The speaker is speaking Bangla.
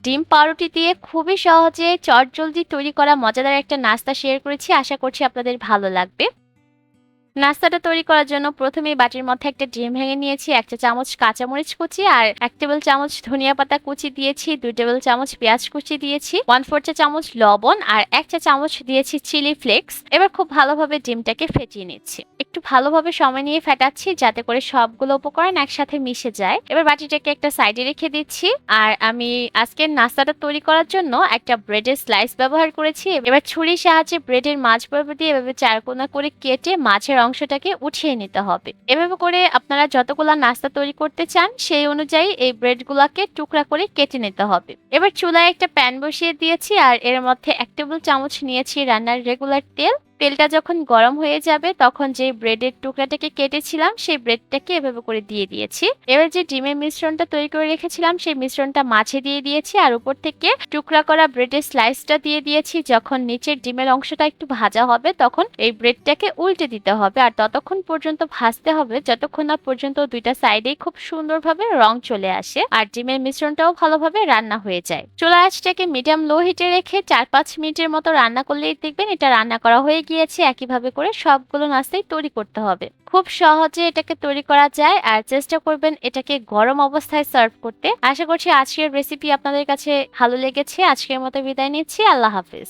ডিম পাউরুটি দিয়ে খুবই সহজে চটজলদি তৈরি করা মজাদার একটা নাস্তা শেয়ার করেছি। আশা করছি আপনাদের ভালো লাগবে। নাস্তাটা তৈরি করার জন্য প্রথমেই বাটির মধ্যে একটা ডিম ভেঙে নিয়েছি, ১ চা চামচ কাঁচামরিচ কুচি আর ১ টেবিল চামচ ধনিয়া পাতা কুচি দিয়েছি, ২ টেবিল চামচ পেঁয়াজ কুচি দিয়েছি, 1/4 চা চামচ লবণ আর ১ চা চামচ দিয়েছি চিলি ফ্লেক্স। এবার খুব ভালোভাবে ডিমটাকে ফেটিয়ে নিচ্ছি। একটু ভালোভাবে সময় নিয়ে ফেটাচ্ছি যাতে করে সবগুলো উপকরণ একসাথে মিশে যায়। এবার বাটিটাকে একটা সাইডে রেখে দিচ্ছি। আর আমি আজকের নাস্তাটা তৈরি করার জন্য একটা ব্রেডের স্লাইস ব্যবহার করেছি। এবার ছুরির সাহায্যে ব্রেডের মাঝ বরাবর দিয়ে এভাবে চারকোনা করে কেটে মাঝের অংশটাকে উঠিয়ে নিতে হবে। এভাবে করে আপনারা যতগুলা নাস্তা তৈরি করতে চান সেই অনুযায়ী এই ব্রেডগুলাকে টুকরা করে কেটে নিতে হবে। এবার চুলায় একটা প্যান বসিয়ে দিয়েছি আর এর মধ্যে ১ টেবিল চামচ নিয়েছি রান্নার রেগুলার তেল। তেলটা যখন গরম হয়ে যাবে তখন যে ব্রেডের টুকরাটাকে কেটেছিলাম সেই ব্রেডটাকে এভাবে করে দিয়ে দিয়েছি। এবার যে ডিমের মিশ্রণটা তৈরি করে রেখেছিলাম সেই মিশ্রণটা মাঝে দিয়ে দিয়েছি আর উপর থেকে টুকরা করা ব্রেডের স্লাইসটা দিয়ে দিয়েছি। যখন নিচের ডিমের অংশটা একটু ভাজা হবে তখন এই ব্রেডটাকে উল্টে দিতে হবে আর ততক্ষণ পর্যন্ত ভাজতে হবে যতক্ষণ না পর্যন্ত দুইটা সাইডেই খুব সুন্দরভাবে রং চলে আসে আর ডিমের মিশ্রণটাও ভালোভাবে রান্না হয়ে যায়। চুলা আঁচটাকে মিডিয়াম লো হিটে রেখে ৪-৫ মিনিটের মতো রান্না করলেই দেখবেন এটা রান্না করা হয়ে গিয়েছে। একইভাবে করে সবগুলো নাস্তাই তৈরি করতে হবে। খুব সহজে এটাকে তৈরি করা যায় আর চেষ্টা করবেন এটাকে গরম অবস্থায় সার্ভ করতে। আশা করছি আজকের রেসিপি আপনাদের কাছে ভালো লেগেছে। আজকের মতো বিদায় নিচ্ছি। আল্লাহ হাফেজ।